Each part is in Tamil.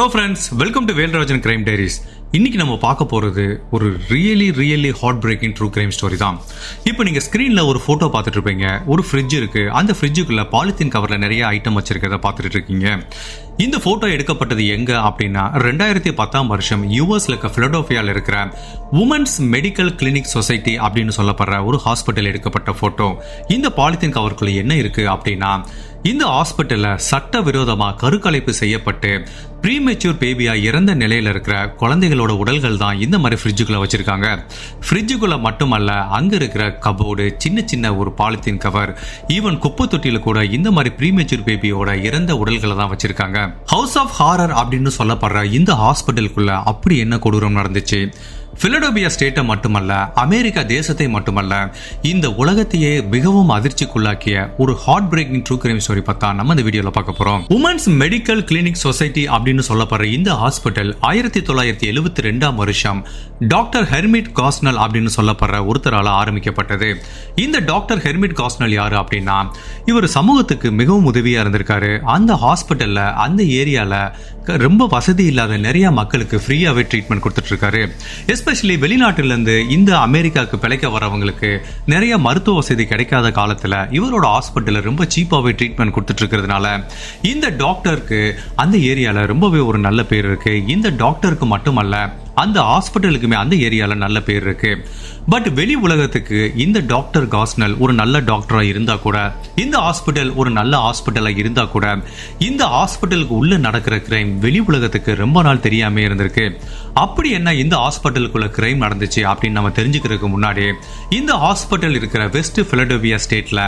Hello friends, welcome to Velrajan crime diaries. இன்னைக்கு நம்ம பார்க்க போகிறது ஒரு really heart breaking true crime story தான். இப்போ நீங்கள் ஸ்க்ரீனில் ஒரு ஃபோட்டோ பார்த்துட்டு இருப்பீங்க. ஒரு ஃப்ரிட்ஜ் இருக்குது. அந்த ஃப்ரிட்ஜுக்குள்ளே பாலித்தீன் கவரில் நிறைய ஐட்டம் வச்சிருக்கிறத பார்த்துட்டு இருக்கீங்க. இந்த ஃபோட்டோ எடுக்கப்பட்டது எங்கே அப்படின்னா 2010 யூஎஸ்ல இருக்க பிலடெல்பியாவில் இருக்கிற உமன்ஸ் மெடிக்கல் கிளினிக் சொசைட்டி அப்படின்னு சொல்லப்படுற ஒரு ஹாஸ்பிட்டல் எடுக்கப்பட்ட ஃபோட்டோ. இந்த பாலித்தீன் கவருக்குள்ள என்ன இருக்குது அப்படின்னா, இந்த ஹாஸ்பிட்டலில் சட்டவிரோதமாக கருக்கலைப்பு செய்யப்பட்டு ப்ரீமெச்சூர் பேபியா இறந்த நிலையில் இருக்கிற குழந்தைகளோட உடல்கள் தான் இந்த மாதிரி ஃப்ரிட்ஜுக்குள்ள வச்சிருக்காங்க. ஃப்ரிட்ஜுக்குள்ள மட்டுமல்ல, அங்க இருக்கிற கபோர்டு, சின்ன ஒரு பாலித்தீன் கவர், ஈவன் குப்பை தொட்டியில கூட இந்த மாதிரி ப்ரீமெச்சூர் பேபியோட இறந்த உடல்களை தான் வச்சிருக்காங்க. ஹவுஸ் ஆஃப் ஹாரர் அப்படின்னு சொல்லப்படுற இந்த ஹாஸ்பிட்டலுக்குள்ள அப்படி என்ன கொடூரம் நடந்துச்சு? பிலடெல்பியா ஸ்டேட்டை மட்டுமல்ல, அமெரிக்கா தேசத்தை மட்டுமல்ல, இந்த உலகத்தையே மிகவும் அதிர்ச்சிக்குள்ளாக்கிய ஒரு heart breaking true crime story பத்தா நம்ம இந்த வீடியோல பார்க்க போறோம். உமன்ஸ் மெடிக்கல் கிளினிக் சொசைட்டி அப்படின்னு சொல்லப்படுற இந்த ஹாஸ்பிட்டல் 1972 டாக்டர் ஹெர்மிட் காஸ்னல் அப்படின்னு சொல்லப்படுற ஒருத்தரால ஆரம்பிக்கப்பட்டது. இந்த டாக்டர் ஹெர்மிட் காஸ்னல் யாரு அப்படின்னா, இவர் சமூகத்துக்கு மிகவும் உதவியா இருந்திருக்காரு. அந்த ஹாஸ்பிட்டல்ல அந்த ஏரியால ரொம்ப வசதி இல்லாத நிறைய மக்களுக்கு ஃப்ரீயாவே ட்ரீட்மெண்ட் கொடுத்துட்டு இருக்காரு. எஸ்பெஷலி வெளிநாட்டிலிருந்து இந்த அமெரிக்காவுக்கு பிழைக்க வரவங்களுக்கு நிறைய மருத்துவ வசதி கிடைக்காத காலத்துல இவரோட ஹாஸ்பிட்டல்ல ரொம்ப சீப்பாவே ட்ரீட்மெண்ட் கொடுத்துட்டு இருக்கிறதுனால இந்த டாக்டருக்கு அந்த ஏரியால ரொம்பவே ஒரு நல்ல பேர் இருக்கு. இந்த டாக்டருக்கு மட்டுமல்ல, அந்த ஹாஸ்பிட்டலுக்குமே அந்த ஏரியால நல்ல பேர் இருக்கு. பட் வெளி உலகத்துக்கு இந்த டாக்டர் காஸ்னல் ஒரு நல்ல டாக்டரா இருந்தா கூட, இந்த ஹாஸ்பிட்டல் ஒரு நல்ல ஹாஸ்பிட்டலா இருந்தா கூட, இந்த ஹாஸ்பிட்டலுக்கு உள்ள நடக்கிற கிரைம் வெளி உலகத்துக்கு ரொம்ப நாள் தெரியாம இருந்திருக்கு. அப்படி என்ன இந்த ஹாஸ்பிட்டலுக்குள்ள கிரைம் நடந்துச்சு அப்படின்னு நம்ம தெரிஞ்சுக்கிறதுக்கு முன்னாடி, இந்த ஹாஸ்பிட்டல் இருக்கிற வெஸ்ட் பிலடெல்பியா ஸ்டேட்ல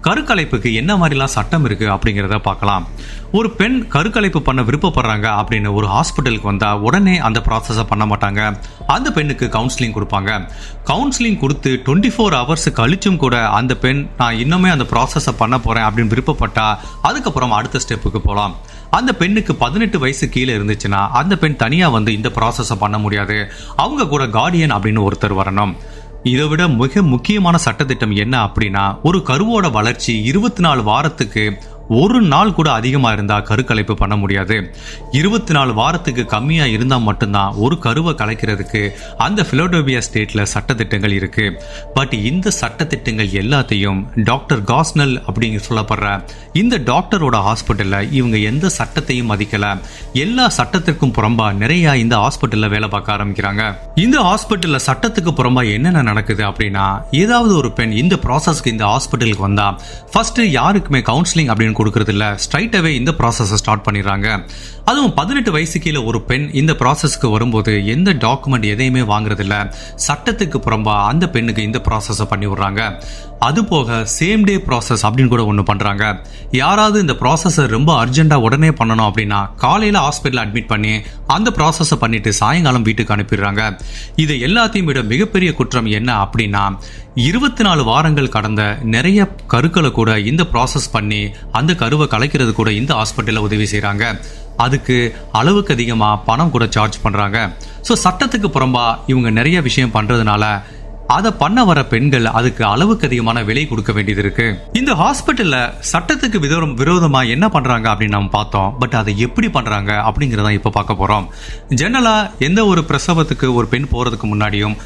கருக்கலைப்புக்கு என்ன மாதிரிலாம் சட்டம் இருக்கு அப்படிங்கிறத பார்க்கலாம். ஒரு பெண் கருக்கலைப்பு பண்ண விருப்பப்படுறாங்க அப்படின்னு ஒரு ஹாஸ்பிட்டலுக்கு வந்தா உடனே அந்த ப்ராசஸை பண்ண மாட்டாங்க. அந்த பெண்ணுக்கு கவுன்சிலிங் கொடுப்பாங்க. கவுன்சிலிங் கொடுத்து 24 hours கழிச்சும் கூட அந்த பெண் நான் இன்னுமே அந்த ப்ராசஸை பண்ண போறேன் அப்படின்னு விருப்பப்பட்டா அதுக்கப்புறம் அடுத்த ஸ்டெப்புக்கு போகலாம். அந்த பெண்ணுக்கு 18 வயசு கீழே இருந்துச்சுன்னா அந்த பெண் தனியா வந்து இந்த ப்ராசஸை பண்ண முடியாது. அவங்க கூட கார்டியன் அப்படின்னு ஒருத்தர் வரணும். இதை விட மிக முக்கியமான சட்டத்திட்டம் என்ன அப்படின்னா, ஒரு கருவோட வளர்ச்சி 24 வாரத்துக்கு ஒரு நாள் கூட அதிகமா இருந்தா கருக்கலைப்பு பண்ண முடியாது. 24 வாரத்துக்கு கம்மியா இருந்தா மட்டும்தான் ஒரு கருவை கலைக்கிறதுக்கு அந்த பிலடெல்பியா ஸ்டேட்ல சட்டத்திட்டங்கள் இருக்கு. பட் இந்த சட்டத்திட்டங்கள் எல்லாத்தையும் டாக்டர் காஸ்னல் அப்படிங்க சொல்லப்படுற இந்த டாக்டரோட ஹாஸ்பிட்டல்ல இவங்க எந்த சட்டத்தையும் மதிக்கல. எல்லா சட்டத்திற்கும் புறம்பா நிறைய இந்த ஹாஸ்பிட்டல்ல வேலை பார்க்க ஆரம்பிக்கிறாங்க. இந்த ஹாஸ்பிட்டல்ல சட்டத்துக்கு புறம்பா என்னென்ன நடக்குது அப்படின்னா, ஏதாவது ஒரு பெண் இந்த ப்ராசஸ்க்கு இந்த ஹாஸ்பிட்டலுக்கு வந்தா ஃபர்ஸ்ட் யாருக்குமே கவுன்சிலிங் அப்படின்னு கொடுக்கறது இல்ல, ஸ்ட்ரைட்டாவே இந்த ப்ராசஸை ஸ்டார்ட் பண்ணிடுறாங்க. அதுவும் 18 வயசு கீழே ஒரு பெண் இந்த ப்ராசஸ்க்கு வரும்போது எந்த டாக்குமெண்ட் எதையுமே வாங்குறது இல்ல. சட்டத்துக்கு புறம்பா அந்த பெண்ணுக்கு இந்த ப்ராசஸை பண்ணி விடுறாங்க. அது போக சேம் டே ப்ராசஸ் அப்படின்னு கூட ஒன்று பண்றாங்க. யாராவது இந்த ப்ராசஸை ரொம்ப அர்ஜென்ட்டா உடனே பண்ணணும் அப்படின்னா காலையில ஹாஸ்பிட்டல் அட்மிட் பண்ணி அந்த ப்ராசஸை பண்ணிட்டு சாயங்காலம் வீட்டுக்கு அனுப்பிடுறாங்க. இது எல்லாத்தையும் விட மிகப்பெரிய குற்றம் என்ன அப்படின்னா, 24 வாரங்கள் கடந்த நிறைய கருக்களை கூட இந்த ப்ராசஸ் பண்ணி அந்த கருவை கலைக்கிறது கூட இந்த ஹாஸ்பிட்டல்ல உதவி செய்யறாங்க. அதுக்கு அளவுக்கு அதிகமா பணம் கூட சார்ஜ் பண்றாங்க. ஸோ சட்டத்துக்கு புறம்பா இவங்க நிறைய விஷயம் பண்றதுனால அதை பண்ண வர பெண்கள் அதுக்கு அளவுக்கு அதிகமான விலை கொடுக்க வேண்டியது இருக்கு. இந்த ஹாஸ்பிட்டல்ல சட்டத்துக்கு விரோதமா என்ன பண்றாங்க அப்படின்னு நம்ம பார்த்தோம். பட் அதை எப்படி பண்றாங்க அப்படிங்கறத இப்ப பார்க்க போறோம். ஜெனரலா எந்த ஒரு பிரசவத்துக்கு ஒரு பெண் போறதுக்கு முன்னாடியும்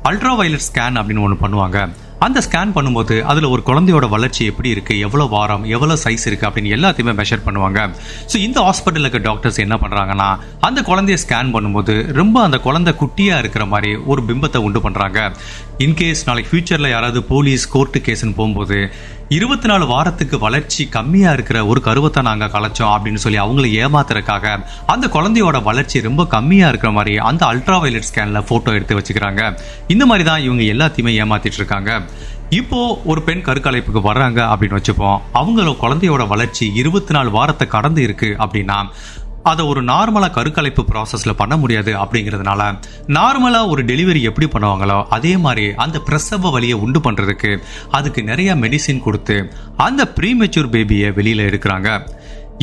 அல்ட்ரா வயலட் ஸ்கேன் அப்படின்னு ஒன்று பண்ணுவாங்க. அந்த ஸ்கேன் பண்ணும்போது அதில் ஒரு குழந்தையோட வளர்ச்சி எப்படி இருக்கு, எவ்வளோ வாரம், எவ்வளோ சைஸ் இருக்கு அப்படின்னு எல்லாத்தையுமே மெஷர் பண்ணுவாங்க. ஸோ இந்த ஹாஸ்பிட்டலில் இருக்க டாக்டர்ஸ் என்ன பண்றாங்கன்னா, அந்த குழந்தைய ஸ்கேன் பண்ணும்போது ரொம்ப அந்த குழந்தை குட்டியா இருக்கிற மாதிரி ஒரு பிம்பத்தை உண்டு பண்றாங்க. இன்கேஸ் நாளைக்கு ஃபியூச்சர்ல யாராவது போலீஸ் கோர்ட்டு கேஸ்ன்னு போகும்போது 24 வாரத்துக்கு வளர்ச்சி கம்மியா இருக்கிற ஒரு கருவத்தை நாங்க கலைச்சோம் அப்படின்னு சொல்லி அவங்களை ஏமாத்துறதுக்காக அந்த குழந்தையோட வளர்ச்சி ரொம்ப கம்மியா இருக்கிற மாதிரி அந்த அல்ட்ரா வயலட் ஸ்கேன்ல போட்டோ எடுத்து வச்சுக்கிறாங்க. இந்த மாதிரி தான் இவங்க எல்லாத்தையுமே ஏமாத்திட்டு இருக்காங்க. இப்போ ஒரு பெண் கருக்கலைப்புக்கு வர்றாங்க அப்படின்னு வச்சுப்போம். அவங்களோட குழந்தையோட வளர்ச்சி 24 வாரத்தை கடந்து இருக்கு அப்படின்னா அதை ஒரு நார்மலா கருக்கலைப்பு ப்ராசஸ்ல பண்ண முடியாது. அப்படிங்கிறதுனால நார்மலா ஒரு டெலிவரி எப்படி பண்ணுவாங்களோ அதே மாதிரி அந்த பிரசவ வலியை உண்டு பண்றதுக்கு அதுக்கு நிறைய மெடிசின் கொடுத்து அந்த ப்ரீமெச்சூர் பேபியை வெளியில எடுக்கிறாங்க.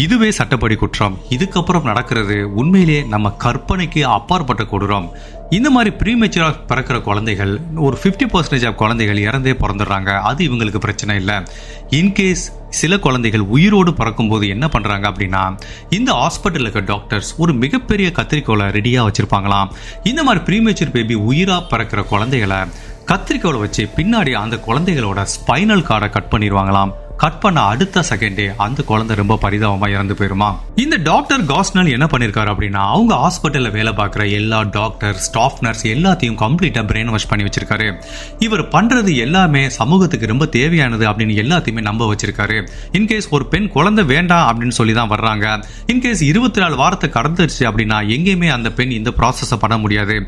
இதுவே சட்டப்படி குற்றம். இதுக்கப்புறம் நடக்கிறது உண்மையிலே நம்ம கற்பனைக்கு அப்பாற்பட்ட கொடூரம். இந்த மாதிரி ப்ரீமெச்சூரா பிறக்கிற குழந்தைகள் ஒரு 50% ஆஃப் குழந்தைகள் இறந்தே பிறந்துடுறாங்க. அது இவங்களுக்கு பிரச்சனை இல்லை. இன்கேஸ் சில குழந்தைகள் உயிரோடு பறக்கும்போது என்ன பண்றாங்க அப்படின்னா, இந்த ஹாஸ்பிட்டலில் இருக்க டாக்டர்ஸ் ஒரு மிகப்பெரிய கத்திரிக்கோலை ரெடியாக வச்சிருப்பாங்களாம். இந்த மாதிரி ப்ரீமெச்சூர் பேபி உயிரா பிறக்கிற குழந்தைகளை கத்திரிக்கோலை வச்சு பின்னாடி அந்த குழந்தைகளோட ஸ்பைனல் கார்டை கட் பண்ணிடுவாங்களாம். கட் பண்ண அடுத்த செகண்டே அந்த குழந்தை ரொம்ப பரிதாபமா இறந்து போயிருமா. இந்த டாக்டர் காஸ்னல் என்ன பண்ணிருக்காரு அப்படின்னா, அவங்க ஹாஸ்பிட்டல்ல வேலை பார்க்குற எல்லா டாக்டர், ஸ்டாஃப் நர்ஸ் எல்லாத்தையும் கம்ப்ளீட்டா பிரெயின் வாஷ் பண்ணி வச்சிருக்காரு. இவர் பண்றது எல்லாமே சமூகத்துக்கு ரொம்ப தேவையானது அப்படின்னு எல்லாத்தையுமே நம்ப வச்சிருக்காரு. இன்கேஸ் ஒரு பெண் குழந்தை வேண்டாம் அப்படின்னு சொல்லி தான் வர்றாங்க. இன்கேஸ் 24 வாரத்தை கடந்துருச்சு அப்படின்னா எங்கேயுமே அந்த பெண் இந்த ப்ராசஸை பண்ண முடியாது.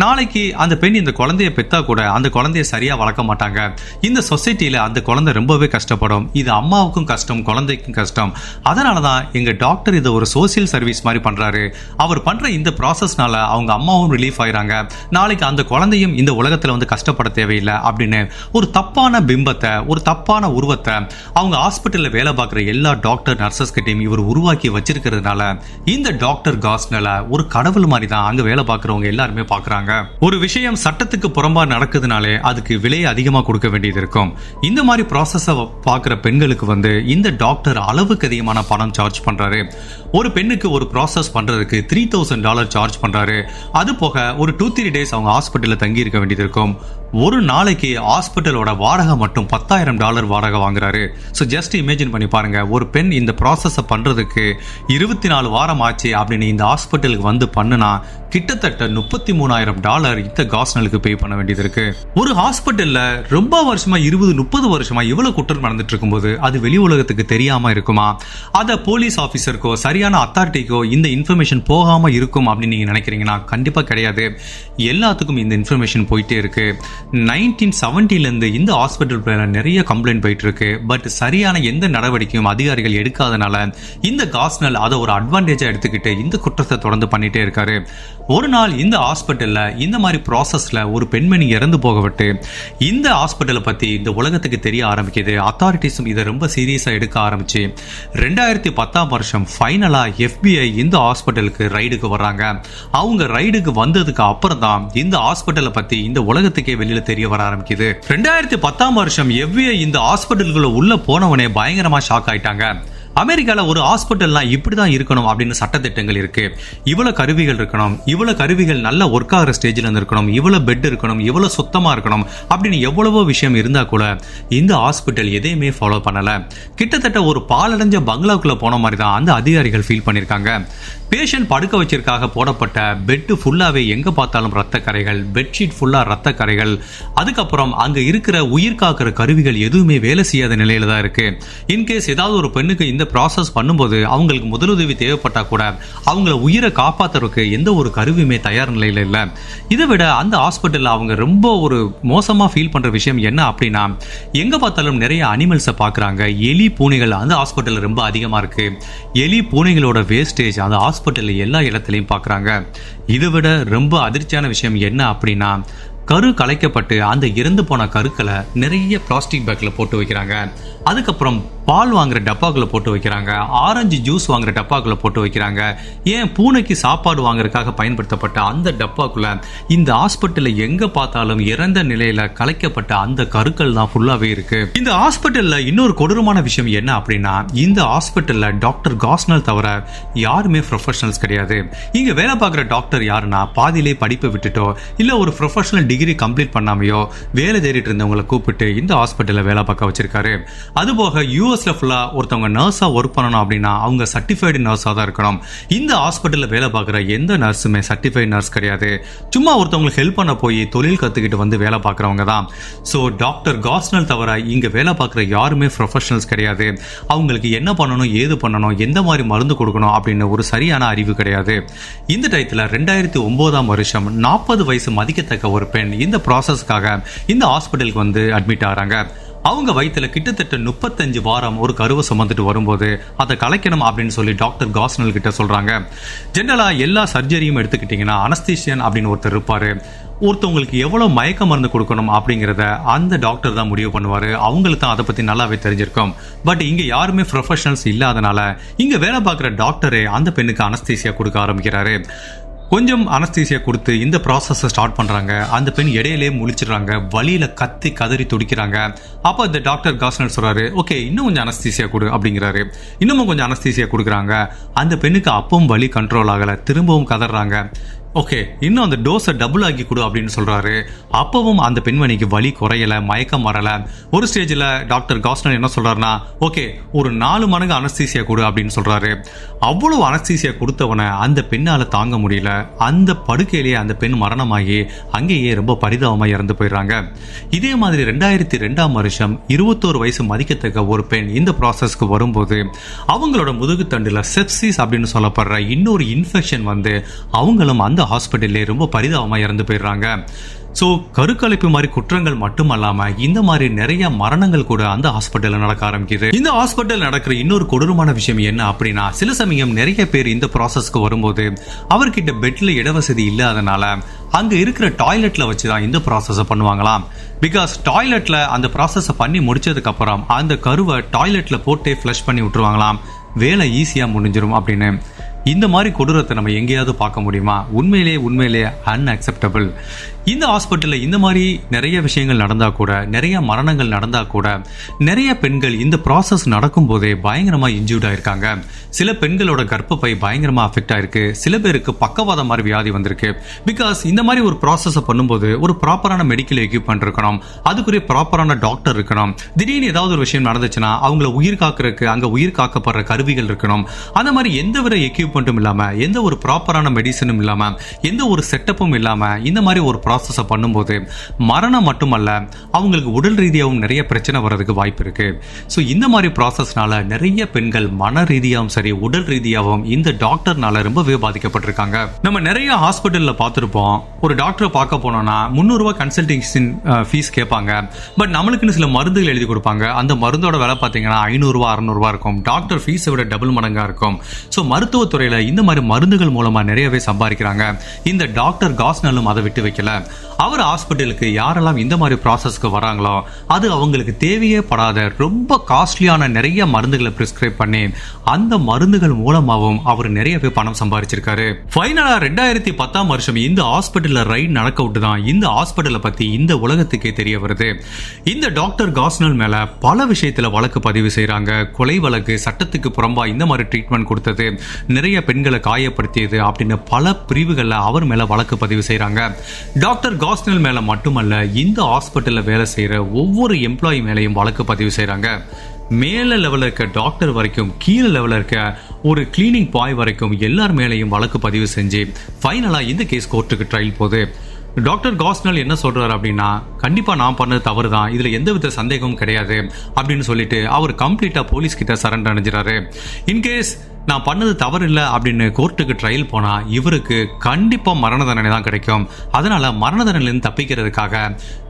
நாளைக்கு அந்த பெண் இந்த குழந்தைய பெத்தா கூட அந்த குழந்தைய சரியா வளர்க்க மாட்டாங்க. இந்த சொசைட்டில அந்த குழந்தை ரொம்பவே கஷ்டப்படும். இது அம்மாவுக்கும் கஷ்டம், குழந்தைக்கும் கஷ்டம். அதனாலதான் எங்க டாக்டர் இதை ஒரு சோசியல் சர்வீஸ் மாதிரி பண்றாரு. அவர் பண்ற இந்த ப்ராசஸ்னால அவங்க அம்மாவும் ரிலீஃப் ஆயிராங்க. நாளைக்கு அந்த குழந்தையும் இந்த உலகத்துல வந்து கஷ்டப்பட தேவையில்லை அப்படின்னு ஒரு தப்பான பிம்பத்தை, ஒரு தப்பான உருவத்தை அவங்க ஹாஸ்பிட்டல்ல வேலை பார்க்குற எல்லா டாக்டர் நர்சஸ் கிட்டையும் இவர் உருவாக்கி வச்சிருக்கிறதுனால இந்த டாக்டர் காஸ்னல ஒரு கடவுள் மாதிரி தான் அங்க வேலை பார்க்குறவங்க எல்லாருமே பார்க்குறாங்க. ஒரு விஷயம் சட்டத்துக்கு புறம்பா நடக்குதுனாலே அதுக்கு விலை அதிகமாக கொடுக்க வேண்டியது இருக்கும். இந்த மாதிரி ப்ராசஸை பார்க்குற பெண்களுக்கு வந்து இந்த டாக்டர் அளவுக்கு அதிகமான பணம் சார்ஜ் பண்றாரு. ஒரு பெண்ணுக்கு ஒரு ப்ராசஸ் பண்றதுக்கு $3000 சார்ஜ் பண்றாரு. அது போக ஒரு 2-3 டேஸ் அவங்க ஹாஸ்பிட்டல்ல தங்கி இருக்க வேண்டியது இருக்கும். ஒரு நாளைக்கு ஹாஸ்பிட்டலோட வாடகை மட்டும் $10,000 வாடகை வாங்குறாரு. ஸோ ஜஸ்ட் இமேஜின் பண்ணி பாருங்க, ஒரு பெண் இந்த ப்ராசஸை பண்றதுக்கு 24 வாரம் ஆச்சு அப்படின்னு இந்த ஹாஸ்பிட்டலுக்கு வந்து பண்ணுனா கிட்டத்தட்ட $33,000 இந்த காஸ்னலுக்கு பே பண்ண வேண்டியது இருக்கு. ஒரு ஹாஸ்பிட்டல்ல ரொம்ப வருஷமா 20-30 வருஷமா இவ்வளவு குற்றம் நடந்துட்டு இருக்கும்போது அது வெளி உலகத்துக்கு தெரியாம இருக்குமா? அத போலீஸ் ஆபீசருக்கோ சரியான அத்தாரிட்டிக்கோ இந்த இன்ஃபர்மேஷன் போகாம இருக்கும் அப்படின்னு நீங்க நினைக்கிறீங்கன்னா கண்டிப்பா கிடையாது. எல்லாத்துக்கும் இந்த இன்ஃபர்மேஷன் போயிட்டே இருக்கு. 1970 இருந்து இந்த ஹாஸ்பிட்டல் நிறைய கம்ப்ளைண்ட் போயிட்டு இருக்கு. பட் சரியான எந்த நடவடிக்கையும் அதிகாரிகள் எடுக்காதனால இந்த காஸ்னல் அதை ஒரு அட்வான்டேஜா எடுத்துக்கிட்டு இந்த குற்றத்தை தொடர்ந்து பண்ணிட்டே இருக்காரு. ஒரு நாள் இந்த ஹாஸ்பிட்டல்ல இந்த மாதிரி ப்ராசஸ்ல ஒரு பெண்மணி இறந்து போகவிட்டு இந்த ஹாஸ்பிட்டலை பத்தி இந்த உலகத்துக்கு தெரிய ஆரம்பிக்குது. அத்தாரிட்டிஸும் இதை ரொம்ப சீரியஸா எடுக்க ஆரம்பிச்சு 2010 ஃபைனலா FBI இந்த ஹாஸ்பிட்டலுக்கு ரைடுக்கு வர்றாங்க. அவங்க ரைடுக்கு வந்ததுக்கு அப்புறம் தான் இந்த ஹாஸ்பிட்டலை பத்தி இந்த உலகத்துக்கே வெளியில தெரிய வர ஆரம்பிக்குது. 2010 FBI இந்த ஹாஸ்பிட்டலுக்குள்ள உள்ள போனவனே பயங்கரமா ஷாக் ஆயிட்டாங்க. அமெரிக்கால ஒரு ஹாஸ்பிட்டல்னா இப்படிதான் இருக்கணும் அப்படின்னு சட்டத்திட்டங்கள் இருக்கு. இவ்வளவு கருவிகள் இருக்கணும், இவ்வளவு கருவிகள் நல்ல ஒர்க் ஆகிற ஸ்டேஜ்ல இருக்கணும், இவ்வளவு பெட் இருக்கணும், இவ்வளவு சுத்தமா இருக்கணும் அப்படின்னு எவ்வளவோ விஷயம் இருந்தா கூட இந்த ஹாஸ்பிட்டல் எதையுமே ஃபாலோ பண்ணல. கிட்டத்தட்ட ஒரு பாலடைஞ்ச பங்களாவுக்குள்ள போன மாதிரி தான் அந்த அதிகாரிகள் ஃபீல் பண்ணிருக்காங்க. பேஷண்ட் படுக்க வச்சிருக்காக போடப்பட்ட பெட் ஃபுல்லாவே எங்க பார்த்தாலும் ரத்த கரைகள், பெட்ஷீட் ஃபுல்லா ரத்த கரைகள். அதுக்கப்புறம் அங்க இருக்கிற உயிர் காக்கிற கருவிகள் எதுவுமே வேலை செய்யாத நிலையில தான் இருக்கு. இன்கேஸ் ஏதாவது ஒரு பெண்ணுக்கு இந்த ப்ராசஸ் பண்ணும்போது அவங்களுக்கு முதலுதவி தேவைப்பட்டா கூட அவங்கள உயிரை காப்பாத்துறதுக்கு எந்த ஒரு கருவியுமே தயார் நிலையில இல்லை. இதை விட அந்த ஹாஸ்பிட்டல்ல அவங்க ரொம்ப ஒரு மோசமா ஃபீல் பண்ற விஷயம் என்ன அப்படின்னா, எங்க பார்த்தாலும் நிறைய அனிமல்ஸை பாக்குறாங்க. எலி பூனைகள் அந்த ஹாஸ்பிட்டல்ல ரொம்ப அதிகமா இருக்கு. எலி பூனைகளோட வேஸ்டேஜ் அந்த ஹாஸ்பிட்டல்ல எல்லா இடத்துலையும் பாக்குறாங்க. இதை விட ரொம்ப அதிர்ச்சியான விஷயம் என்ன அப்படின்னா, கரு கலைக்கப்பட்டு அந்த இறந்து போன கருக்களை நிறைய பிளாஸ்டிக் பேக்ல போட்டு வைக்கிறாங்க. அதுக்கப்புறம் பால் வாங்குற டப்பாக்களை போட்டு வைக்கிறாங்க, ஆரஞ்சு ஜூஸ் வாங்குற டப்பாக்களை போட்டு வைக்கிறாங்க. ஏன் பூனைக்கு சாப்பாடு வாங்குறதுக்காக பயன்படுத்தப்பட்ட அந்த டப்பாக்குள்ள இந்த ஹாஸ்பிட்டல்ல எங்க பார்த்தாலும் இறந்த நிலையில கலைக்கப்பட்ட அந்த கருக்கள் தான் ஃபுல்லாவே இருக்கு. இந்த ஹாஸ்பிட்டல்ல இன்னொரு கொடூரமான விஷயம் என்ன அப்படின்னா, இந்த ஹாஸ்பிட்டல்ல டாக்டர் காஸ்னல் தவிர யாருமே ப்ரொஃபஷனல்ஸ் கிடையாது. இங்க வேலை பார்க்குற டாக்டர் யாருன்னா பாதியிலே படிப்பை விட்டுட்டோ இல்ல ஒரு ப்ரொஃபஷனல் டிகிரி கம்ப்ளீட் பண்ணாமையோ வேலை தேடிட்டு இருந்தவங்களை கூப்பிட்டு இந்த ஹாஸ்பிட்டல்ல வேலை பார்க்க வச்சிருக்காரு. அதுபோக யூஎஸ்ல ஃபுல்லா ஒருத்தவங்க நர்ஸா ஒர்க் பண்ணணும் அப்படின்னா அவங்க சர்டிஃபைடு நர்ஸா தான் இருக்கணும். இந்த ஹாஸ்பிட்டல்ல வேலை பார்க்குற எந்த நர்ஸுமே சர்டிஃபைடு நர்ஸ் கிடையாது. சும்மா ஒருத்தவங்களுக்கு ஹெல்ப் பண்ண போய் தொழில் கத்துக்கிட்டு வந்து வேலை பார்க்குறவங்க தான். ஸோ டாக்டர் காஸ்னல் தவிர இங்க வேலை பார்க்குற யாருமே ப்ரொஃபஷனல்ஸ் கிடையாது. அவங்களுக்கு என்ன பண்ணணும், ஏது பண்ணணும், எந்த மாதிரி மருந்து கொடுக்கணும் அப்படின்னு ஒரு சரியான அறிவு கிடையாது. இந்த டயத்துல 2009 40 வயசு மதிக்கத்தக்க ஒரு பெண் இந்த ப்ராசஸ்க்காக இந்த ஹாஸ்பிட்டலுக்கு வந்து அட்மிட் ஆகிறாங்க. அவங்க வயிற்றுல கிட்டத்தட்ட 35 வாரம் ஒரு கருவை சுமந்துட்டு வரும்போது அதை கலைக்கணும் அப்படின்னு சொல்லி டாக்டர் காஸ்னல் கிட்ட சொல்றாங்க. ஜெனரலா எல்லா சர்ஜரியும் எடுத்துக்கிட்டீங்கன்னா அனஸ்தீசியன் அப்படின்னு ஒருத்தர் இருப்பாரு. ஒருத்தவங்களுக்கு எவ்வளவு மயக்க மருந்து கொடுக்கணும் அப்படிங்கிறத அந்த டாக்டர் தான் முடிவு பண்ணுவாரு. அவங்களுக்கு தான் அதை பத்தி நல்லாவே தெரிஞ்சிருக்கும். பட் இங்க யாருமே ப்ரொஃபஷனல்ஸ் இல்லாதனால இங்க வேலை பார்க்குற டாக்டரே அந்த பெண்ணுக்கு அனஸ்தீசியா கொடுக்க ஆரம்பிக்கிறாரு. கொஞ்சம் அனஸ்தீசியா கொடுத்து இந்த ப்ராசஸை ஸ்டார்ட் பண்றாங்க. அந்த பெண் இடையிலே முழிச்சிடுறாங்க, வலியில கத்தி கதறி துடிக்கிறாங்க. அப்போ இந்த டாக்டர் காஸ்னல் சொல்றாரு, ஓகே இன்னும் கொஞ்சம் அனஸ்தீசியா கொடு அப்படிங்கிறாரு. இன்னமும் கொஞ்சம் அனஸ்தீசியா கொடுக்குறாங்க. அந்த பெண்ணுக்கு அப்பவும் வலி கண்ட்ரோல் ஆகல, திரும்பவும் கதறாங்க. ஓகே இன்னும் அந்த டோஸை டபுள் ஆக்கி கொடு அப்படின்னு சொல்றாரு. அப்பவும் அந்த பெண்மணிக்கு வலி குறையல, மயக்கம் வரல. ஒரு ஸ்டேஜில் டாக்டர் காஸ்னல் என்ன சொல்றாருன்னா, ஓகே ஒரு 4 மடங்கு அனஸ்தீசியா கொடு அப்படின்னு சொல்றாரு. அவ்வளவு அனஸ்தீசியா கொடுத்தவனை அந்த பெண்ணால தாங்க முடியல. அந்த படுக்கையிலேயே அந்த பெண் மரணமாகி அங்கேயே ரொம்ப பரிதாபமாக இறந்து போயிடுறாங்க. இதே மாதிரி 2002ஆம் வருஷம் 21 வயசு மதிக்கத்தக்க ஒரு பெண் இந்த ப்ராசஸ்க்கு வரும்போது அவங்களோட முதுகுத்தண்டுல செப்சிஸ் அப்படின்னு சொல்லப்படுற இன்னொரு இன்ஃபெக்ஷன் வந்து அவங்களும் அந்த ஹாஸ்பிட்டல்லே ரொம்ப பரிதாபமாக இறந்து போயிடுறாங்க. ஸோ கருக்கலைப்பு மாதிரி குற்றங்கள் மட்டுமல்லாம இந்த மாதிரி நிறைய மரணங்கள் கூட அந்த ஹாஸ்பிட்டல்ல நடக்க ஆரம்பிக்குது. இந்த ஹாஸ்பிட்டல் நடக்கிற இன்னொரு கொடூரமான விஷயம் என்ன அப்படின்னா, சில சமயம் நிறைய பேர் இந்த ப்ராசஸ்க்கு வரும்போது அவர்கிட்ட பெட்ல இடவசதி இல்லாதனால அங்க இருக்கிற டாய்லெட்ல வச்சுதான் இந்த ப்ராசஸை பண்ணுவாங்களாம். பிகாஸ் டாய்லெட்ல அந்த ப்ராசஸை பண்ணி முடிச்சதுக்கு அப்புறம் அந்த கருவை டாய்லெட்ல போட்டே ஃப்ளஷ் பண்ணி விட்டுருவாங்களாம். வேலை ஈஸியா முடிஞ்சிடும் அப்படின்னு. இந்த மாதிரி கொடூரத்தை நம்ம எங்கேயாவது பார்க்க முடியுமா? உண்மையிலே அன்அக்செப்டபிள். இந்த ஹாஸ்பிட்டலில் இந்த மாதிரி நிறைய விஷயங்கள் நடந்தால் கூட, நிறைய மரணங்கள் நடந்தால் கூட, நிறைய பெண்கள் இந்த ப்ராசஸ் நடக்கும் போதே பயங்கரமாக இன்ஜூர்ட் ஆயிருக்காங்க. சில பெண்களோட கர்ப்பப்பை பயங்கரமாக அஃபெக்ட் ஆயிருக்கு. சில பேருக்கு பக்கவாதம் மாதிரி வியாதி வந்திருக்கு. பிகாஸ் இந்த மாதிரி ஒரு ப்ராசஸை பண்ணும்போது ஒரு ப்ராப்பரான மெடிக்கல் எக்யூப்மெண்ட் இருக்கணும், அதுக்குரிய ப்ராப்பரான டாக்டர் இருக்கணும். திடீர்னு ஏதாவது ஒரு விஷயம் நடந்துச்சுன்னா அவங்கள உயிர் காக்கிறதுக்கு அங்கே உயிர் காக்கப்படுற கருவிகள் இருக்கணும். அந்த மாதிரி எந்த வித எக்யூப்மெண்ட்டும் இல்லாமல், எந்த ஒரு ப்ராப்பரான மெடிசனும் இல்லாமல், எந்த ஒரு செட்டப்பும் இல்லாமல் இந்த மாதிரி ஒரு ப்ராசஸை பண்ணும்போது மரணம் மட்டுமல்ல, அவங்களுக்கு உடல் ரீதியாகவும் நிறைய பிரச்சனை வர்றதுக்கு வாய்ப்பு இருக்கு. ஸோ இந்த மாதிரி ப்ராசஸ்னால நிறைய பெண்கள் மன ரீதியாகவும் சரி, உடல் ரீதியாகவும் இந்த டாக்டர்னால ரொம்பவே பாதிக்கப்பட்டிருக்காங்க. நம்ம நிறைய ஹாஸ்பிட்டல்ல பார்த்துருப்போம், ஒரு டாக்டரை பார்க்க போனோம்னா 300 ரூபாய் கன்சல்டேஷன் ஃபீஸ் கேட்பாங்க. பட் நம்மளுக்குன்னு சில மருந்துகள் எழுதி கொடுப்பாங்க. அந்த மருந்தோட விலை பார்த்தீங்கன்னா 500 ரூபாய் 600 ரூபாய் இருக்கும். டாக்டர் ஃபீஸை விட டபுள் மடங்கா இருக்கும். ஸோ மருத்துவத்துறையில இந்த மாதிரி மருந்துகள் மூலமா நிறையவே சம்பாதிக்கிறாங்க. இந்த டாக்டர் காஸ்னலும் அதை விட்டு வைக்கல. அவர் ஹாஸ்பிட்டலுக்கு யாரெல்லாம் இந்த மாதிரி ப்ராசஸ்க்கு வராங்களோ அது அவங்களுக்கு தேவையே படாத ரொம்ப காஸ்ட்லியான நிறைய மருந்துகளை பிரிஸ்கிரைப் பண்ணி அந்த மருந்துகள் மூலமாகவும் அவர் நிறையவே பணம் சம்பாதிச்சிருக்காரு. ஃபைனலா 2010ஆம் வருஷம் இந்த ஹாஸ்பிட்டல்ல ரைட் நடக்க விட்டு தான் இந்த ஹாஸ்பிட்டலை பத்தி இந்த உலகத்துக்கே தெரிய வருது. இந்த டாக்டர் காஸ்னல் மேல பல விஷயத்துல வழக்கு பதிவு செய்யறாங்க. கொலை வழக்கு, சட்டத்துக்கு புறம்பா இந்த மாதிரி ட்ரீட்மெண்ட் கொடுத்தது, நிறைய பெண்களை காயப்படுத்தியது அப்படின்னு பல பிரிவுகள்ல அவர் மேல வழக்கு பதிவு செய்யறாங்க. டாக்டர் காஸ்னல் மேல மட்டுமல்ல, இந்த ஹாஸ்பிட்டல்ல வேலை செய்யற ஒவ்வொரு எம்ப்ளாயி மேலையும் வழக்கு பதிவு செய்யறாங்க. மேல லெவலில் இருக்க டாக்டர் வரைக்கும், கீழே லெவலில் இருக்க ஒரு கிளீனிங் பாய் வரைக்கும் எல்லார் மேலையும் வழக்கு பதிவு செஞ்சு ஃபைனலா இந்த கேஸ் கோர்ட்டுக்கு ட்ரையல் போகுது. டாக்டர் காஸ்னல் என்ன சொல்றாரு அப்படின்னா, கண்டிப்பா நான் பண்ணது தவறு தான், இதுல எந்தவித சந்தேகமும் கிடையாது அப்படின்னு சொல்லிட்டு அவர் கம்ப்ளீட்டா போலீஸ் கிட்ட சரண்டர் அடைஞ்சிறாரு. இன்கேஸ் நான் பண்ணது தவறு இல்லை அப்படின்னு கோர்ட்டுக்கு ட்ரையல் போனா இவருக்கு கண்டிப்பா மரண தண்டனை தான் கிடைக்கும். அதனால மரண தண்டனையிலிருந்து தப்பிக்கிறதுக்காக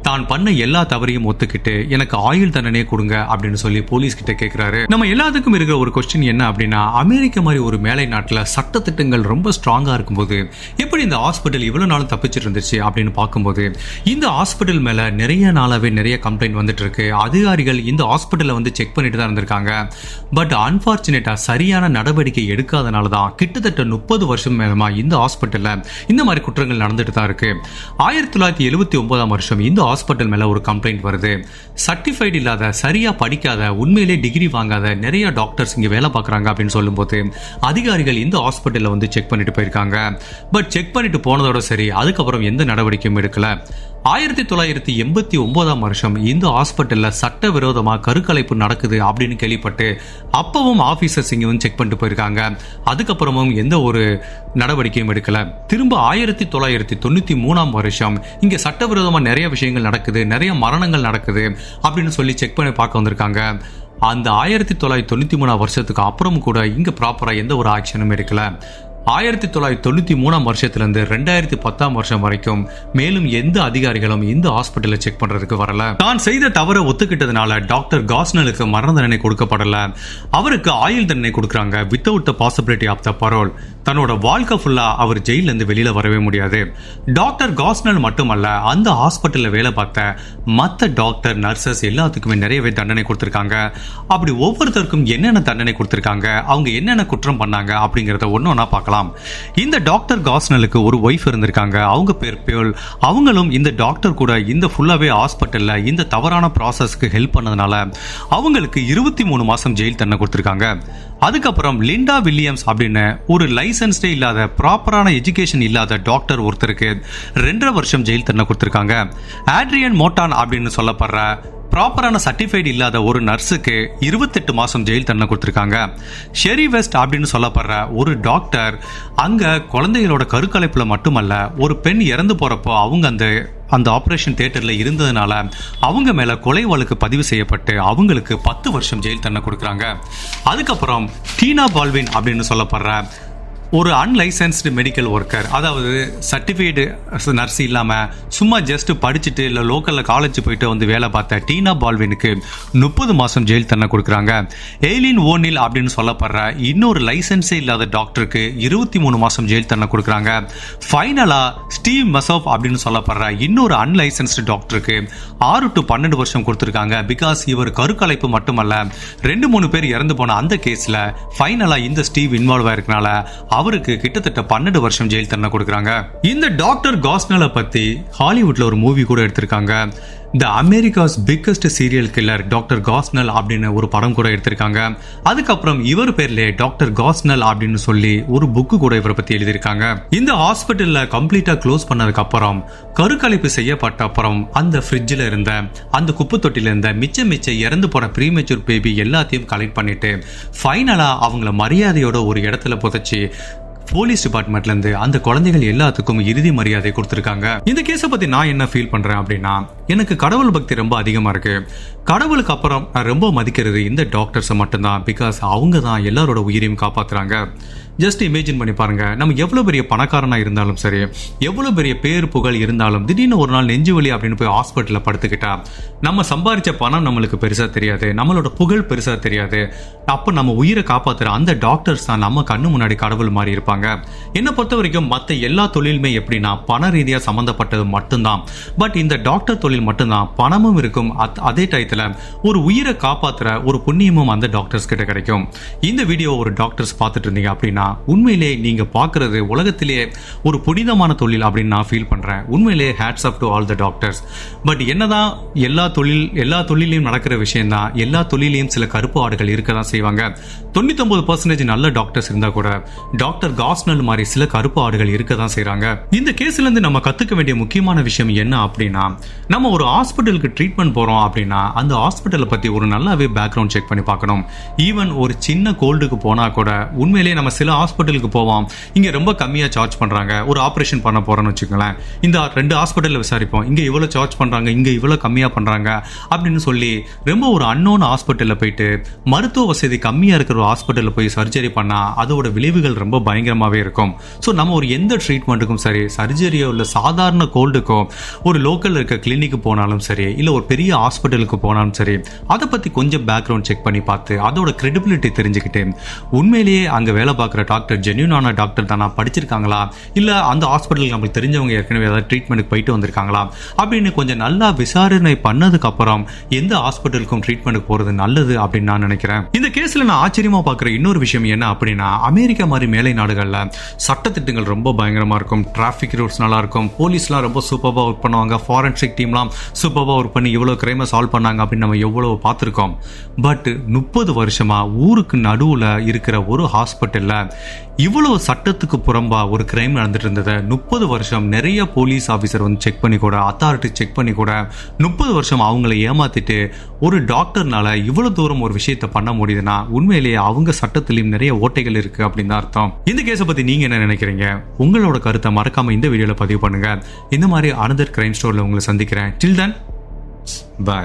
தான் பண்ண எல்லா தவறையும் ஒத்துக்கிட்டு எனக்கு ஆயுள் தண்டனையே கொடுங்க அப்படின்னு சொல்லி போலீஸ் கிட்ட கேட்கிறாரு. நம்ம எல்லாத்துக்கும் இருக்கிற ஒரு கொஸ்டின் என்ன அப்படின்னா, அமெரிக்க மாதிரி ஒரு மேலை நாட்டுல சட்ட திட்டங்கள் ரொம்ப ஸ்ட்ராங்கா இருக்கும்போது எப்படி இந்த ஹாஸ்பிட்டல் இவ்வளவு நாளும் தப்பிச்சிட்டு இருந்துச்சு அப்படின்னு பார்க்கும்போது இந்த ஹாஸ்பிட்டல் மேல நிறைய நாளாவே நிறைய கம்ப்ளைண்ட் வந்துட்டு இருக்கு. அதிகாரிகள் இந்த ஹாஸ்பிட்டலை வந்து செக் பண்ணிட்டு தான் இருந்திருக்காங்க. பட் அன்பார்ச்சுனேட்டா சரியான நடவடிக்கை எடுக்காதனால தான் கிட்டத்தட்ட 30 வருஷம் மேலமா இந்த ஹாஸ்பிட்டல்ல இந்த மாதிரி குற்றங்கள் நடந்துட்டு தான் இருக்கு. 1979ஆம் வருஷம் இந்த ஹாஸ்பிட்டல் மேல ஒரு கம்ப்ளைண்ட் வருது. சர்டிஃபைட் இல்லாத, சரியா படிக்காத, உண்மையிலே டிகிரி வாங்காத நிறைய டாக்டர்ஸ் இங்க வேலை பார்க்கறாங்க அப்படின்னு சொல்லும்போது அதிகாரிகள் இந்த ஹாஸ்பிட்டல்ல வந்து செக் பண்ணிட்டு போயிருக்காங்க. பட் செக் பண்ணிட்டு போனதோட சரி, அதுக்கப்புறம் எந்த நடவடிக்கையும் எடுக்கல. 1989ஆம் வருஷம் இந்த ஹாஸ்பிட்டல்ல சட்டவிரோதமா கருக்கலைப்பு நடக்குது அப்படின்னு கேள்விப்பட்டு அப்பவும் ஆபீசர்ஸ் இங்க வந்து செக் பண்ணிட்டு போயிருக்காங்க. அதுக்கப்புறமும் எந்த ஒரு நடவடிக்கையும் எடுக்கல. திரும்ப 1993ஆம் வருஷம் இங்க சட்டவிரோதமா நிறைய விஷயங்கள் நடக்குது, நிறைய மரணங்கள் நடக்குது அப்படின்னு சொல்லி செக் பண்ணி பார்க்க வந்திருக்காங்க. அந்த 1993ஆம் வருஷத்துக்கு அப்புறம் கூட இங்க ப்ராப்பரா எந்த ஒரு ஆக்ஷனும் எடுக்கல. 1993 வருஷத்திலிருந்து 2010 வருஷம் வரைக்கும் மேலும் எந்த அதிகாரிகளும் இந்த ஹாஸ்பிட்டலை செக் பண்றதுக்கு வரல. தான் செய்த தவறை ஒத்துக்கிட்டதுனால டாக்டர் காஸ்னலுக்கு மரண தண்டனை கொடுக்கப்படல. அவருக்கு ஆயுள் தண்டனை கொடுக்கறாங்க without the possibility of the parole. தன்னோட வாழ்க்கை ஃபுல்லா அவர் ஜெயில இருந்து வெளியில வரவே முடியாது. டாக்டர் காஸ்னல் மட்டுமல்ல, அந்த ஹாஸ்பிட்டல்ல வேலை பார்த்த மற்ற டாக்டர் நர்சஸ் எல்லாத்துக்குமே நிறையவே தண்டனை கொடுத்திருக்காங்க. அப்படி ஒவ்வொருத்தருக்கும் என்னென்ன தண்டனை கொடுத்திருக்காங்க, அவங்க என்னென்ன குற்றம் பண்ணாங்க அப்படிங்கறத ஒன்னொன்னா பார்க்கலாம். இந்த டாக்டர் காஸ்னலுக்கு ஒரு ஒய்ஃப் இருந்திருக்காங்க. அவங்க பேர் பியோல். அவங்களும் இந்த டாக்டர் கூட இந்த ஃபுல்லாவே ஹாஸ்பிட்டல்ல இந்த தவறான ப்ராசஸ்க்கு ஹெல்ப் பண்ணதுனால அவங்களுக்கு 23 மாசம் ஜெயில் தண்டனை கொடுத்திருக்காங்க. அதுக்கப்புறம் லிண்டா வில்லியம்ஸ் அப்படின்னு ஒரு லைசன்ஸ்டே இல்லாத ப்ராப்பரான எஜுகேஷன் இல்லாத டாக்டர் ஒருத்தருக்கு 2.5 வருஷம் ஜெயில் தண்டனை கொடுத்திருக்காங்க. ஆட்ரியன் மோட்டான் அப்படின்னு சொல்லப்படுற ப்ராப்பரான சர்டிஃபைட் இல்லாத ஒரு நர்ஸுக்கு 28 மாசம் ஜெயில் தண்டனை கொடுத்திருக்காங்க. ஷெரி வெஸ்ட் அப்படின்னு சொல்லப்படுற ஒரு டாக்டர் அங்க குழந்தைகளோட கருக்கலைப்புல மட்டுமல்ல, ஒரு பெண் இறந்து போறப்போ அவங்க அந்த ஆபரேஷன் தியேட்டர்ல இருந்ததுனால அவங்க மேல கொலை வழக்கு பதிவு செய்யப்பட்டு அவங்களுக்கு 10 வருஷம் ஜெயில் தண்டனை கொடுக்குறாங்க. அதுக்கப்புறம் டீனா பால்வின் அப்படின்னு சொல்லப்படுற ஒரு அன்லைசன்ஸ்டு மெடிக்கல் ஒர்க்கர், அதாவது சர்டிஃபிகேட் நர்ஸ் இல்லாமல் சும்மா ஜஸ்ட் படிச்சுட்டு இல்லை லோக்கலில் காலேஜ் போயிட்டு வந்து வேலை பார்த்த டீனா பால்வினுக்கு 30 மாதம் ஜெயில் தண்டனை கொடுக்குறாங்க. எய்லின் ஓனில் அப்படின்னு சொல்லப்படுற இன்னொரு லைசன்ஸே இல்லாத டாக்டருக்கு 23 மாதம் ஜெயில் தண்டனை கொடுக்குறாங்க. ஃபைனலாக ஸ்டீவ் மசோஃப் அப்படின்னு சொல்லப்படுற இன்னொரு அன்லைசன்ஸ்டு டாக்டருக்கு 6 to 12 வருஷம் கொடுத்துருக்காங்க. பிகாஸ் இவர் கருக்கலைப்பு மட்டுமல்ல, 2-3 பேர் இறந்து போன அந்த கேஸில் ஃபைனலாக இந்த ஸ்டீவ் இன்வால்வ் ஆயிருக்கனால அவருக்கு கிட்டத்தட்ட 12 வருஷம் ஜெயில் தண்டனை கொடுக்குறாங்க. இந்த டாக்டர் காஸ்னலை பத்தி ஹாலிவுட்ல ஒரு மூவி கூட எடுத்திருக்காங்க. The America's biggest serial killer doctor Gosnell அப்படின்னு ஒரு படம் கூட எடுத்திருக்காங்க. அதுக்கப்புறம் இவர் பேர்ல டாக்டர் காஸ்னல் அப்படின்னு சொல்லி ஒரு புக்கு கூட இவரை பத்தி எழுதியிருக்காங்க. இந்த ஹாஸ்பிட்டல்ல கம்ப்ளீட்டா க்ளோஸ் பண்ணதுக்கு அப்புறம் கருக்கலைப்பு செய்யப்பட்ட அப்புறம் அந்த ஃப்ரிட்ஜில் இருந்த அந்த குப்பை தொட்டில இருந்த மிச்ச இறந்து போன ப்ரீமெச்சூர் பேபி எல்லாத்தையும் கலெக்ட் பண்ணிட்டு ஃபைனலா அவங்கள மரியாதையோட ஒரு இடத்துல புதைச்சி போலீஸ் டிபார்ட்மெண்ட்ல இருந்து அந்த குழந்தைகள் எல்லாத்துக்கும் இறுதி மரியாதை கொடுத்திருக்காங்க. இந்த கேஸை பத்தி நான் என்ன ஃபீல் பண்றேன் அப்படின்னா, எனக்கு கடவுள் பக்தி ரொம்ப அதிகமா இருக்கு. கடவுளுக்கு அப்புறம் நான் ரொம்ப மதிக்கிறது இந்த டாக்டர்ஸை மட்டும்தான். பிகாஸ் அவங்க தான் எல்லாரோட உயிரையும் காப்பாத்துறாங்க. ஜஸ்ட் இமேஜின் பண்ணி பாருங்க, நம்ம எவ்வளவு பெரிய பணக்காரனா இருந்தாலும் சரி, எவ்வளவு பெரிய பேர் புகழ் இருந்தாலும் திடீர்னு ஒரு நாள் நெஞ்சு வலி அப்படின்னு போய் ஹாஸ்பிட்டல்ல படுத்துக்கிட்டா நம்ம சம்பாதிச்ச பணம் நம்மளுக்கு பெருசா தெரியாது, நம்மளோட புகழ் பெருசா தெரியாது. அப்ப நம்ம உயிரை காப்பாத்துற அந்த டாக்டர்ஸ் தான் நம்ம கண்ணு முன்னாடி கடவுள் மாதிரி இருப்பாங்க. என்னை பொறுத்த வரைக்கும் மற்ற எல்லா தொழிலுமே எப்படின்னா பண ரீதியா சம்பந்தப்பட்டது மட்டும்தான். பட் இந்த டாக்டர் தொழில் மட்டும்தான் பணமும் இருக்கும், அதே டயத்துல ஒரு உயிரை காப்பாத்துற ஒரு புண்ணியமும் அந்த டாக்டர்ஸ் கிட்ட கிடைக்கும். இந்த வீடியோ ஒரு டாக்டர்ஸ் பார்த்துட்டு இருந்தீங்க அப்படின்னா உண்மையிலே நீங்க பாக்குறது உலகத்திலேயே ஒரு புனிதமான தொழில் அப்படின்னு நான் ஃபீல் பண்றேன். உண்மையிலே hats off to all the doctors. But என்னதான் எல்லா தொழிலையும் நடக்கிற விஷயம் தான், எல்லா தொழிலையும் சில கருப்பு ஆடுகள் இருக்க தான் செய்வாங்க. 99% நல்ல டாக்டர்ஸ் இருந்தா கூட டாக்டர் காஸ்னல் மாதிரி சில கருப்பு ஆடுகள் இருக்க தான் செய்றாங்க. இந்த கேஸ்ல இருந்து நம்ம கத்துக்க வேண்டிய முக்கியமான விஷயம் என்ன அப்படின்னா, நம்ம ஒரு ஹாஸ்பிட்டலுக்கு ட்ரீட்மெண்ட் போறோம் அப்படின்னா அந்த ஹாஸ்பிட்டலை பத்தி ஒரு நல்லாவே பேக்ரவுண்ட் செக் பண்ணி பார்க்கணும். ஈவன் ஒரு சின்ன கோல்டுக்கு போனா கூட உண்மையிலேயே நம்ம சில ஹாஸ்பிட்டலுக்கு போவோம், இங்க ரொம்ப கம்மியா சார்ஜ் பண்றாங்க, ஒரு ஆபரேஷன் பண்ண போறோம்னு வச்சுக்கோங்களேன், இந்த 2 ஹாஸ்பிட்டல்ல விசாரிப்போம், இங்க இவ்வளவு சார்ஜ் பண்றாங்க, இங்க இவ்வளவு கம்மியா பண்றாங்க அப்படின்னு சொல்லி ரொம்ப ஒரு அன்னோன் ஹாஸ்பிட்டல்ல போயிட்டு மருத்துவ வசதி கம்மியா இருக்கிற ஒரு ஹாஸ்பிட்டல்ல போய் சர்ஜரி பண்ணா அதோட விளைவுகள் ரொம்ப பயங்கரமாவே இருக்கும். ஸோ நம்ம ஒரு எந்த ட்ரீட்மெண்ட்டுக்கும் சரி, சர்ஜரியோ இல்லை சாதாரண கோல்டுக்கோ ஒரு லோக்கல் இருக்க கிளினிக்கு போனாலும் சரி, இல்லை ஒரு பெரிய ஹாஸ்பிட்டலுக்கு போனாலும் சரி, அதை பத்தி கொஞ்சம் பேக்ரவுண்ட் செக் பண்ணி பார்த்து அதோட கிரெடிபிலிட்டி தெரிஞ்சுக்கிட்டு உண்மையிலேயே அங்க வேலை பார்க்குற டாக்டர் ஜென்யூனான டாக்டர் தானா, படிச்சிருக்காங்களா, இல்லை அந்த ஹாஸ்பிட்டலுக்கு நம்மளுக்கு தெரிஞ்சவங்க ஏற்கனவே ஏதாவது ட்ரீட்மெண்ட்டுக்கு போயிட்டு வந்திருக்காங்களா அப்படின்னு கொஞ்சம் நல்லா விசாரணை பண்ணதுக்கு அப்புறம் எந்த ஹாஸ்பிட்டலுக்கும் ட்ரீட்மெண்ட்டுக்கு போறது நல்லது அப்படின்னு நான் நினைக்கிறேன். இந்த கேஸ்ல நான் ஆச்சரியமா பார்க்குற இன்னொரு விஷயம் என்ன அப்படின்னா, அமெரிக்கா மாதிரி மேலை நாடுகள்ல சட்டத்திட்டங்கள் ரொம்ப பயங்கரமா இருக்கும், டிராஃபிக் ரூல்ஸ் நல்லா இருக்கும், போலீஸ்லாம் ரொம்ப சூப்பராக ஒர்க் பண்ணுவாங்க, ஃபாரன்சிக் டீம்லாம் சூப்பராக ஒர்க் பண்ணி இவ்வளவு கிரைமை சால்வ் பண்ணாங்க அப்படின்னு நம்ம எவ்வளவு பார்த்துருக்கோம். பட் 30 வருஷமா ஊருக்கு நடுவுல இருக்கிற ஒரு ஹாஸ்பிட்டல்ல இவ்வளவு சட்டத்துக்கு புறம்பா ஒரு கிரைம் நடந்துட்டு இருந்தது. 30 வருஷம் நிறைய போலீஸ் ஆஃபீஸர் வந்து செக் பண்ணி கூட, அத்தாரிட்டி செக் பண்ணி கூட 30 வருஷம் அவங்கள ஏமாத்திட்டு ஒரு டாக்டர்னால இவ்வளவு தூரம் ஒரு விஷயத்தை பண்ண முடியுதுன்னா உண்மையிலேயே அவங்க சட்டத்திலையும் நிறைய ஓட்டைகள் இருக்கு அப்படின்னு அர்த்தம். இந்த கேஸை பத்தி நீங்க என்ன நினைக்கிறீங்க? உங்களோட கருத்தை மறக்காம இந்த வீடியோல பதிவு பண்ணுங்க. இந்த மாதிரி அனதர் கிரைம் ஸ்டோரியில் உங்களை சந்திக்கிறேன். டில் தென், பை.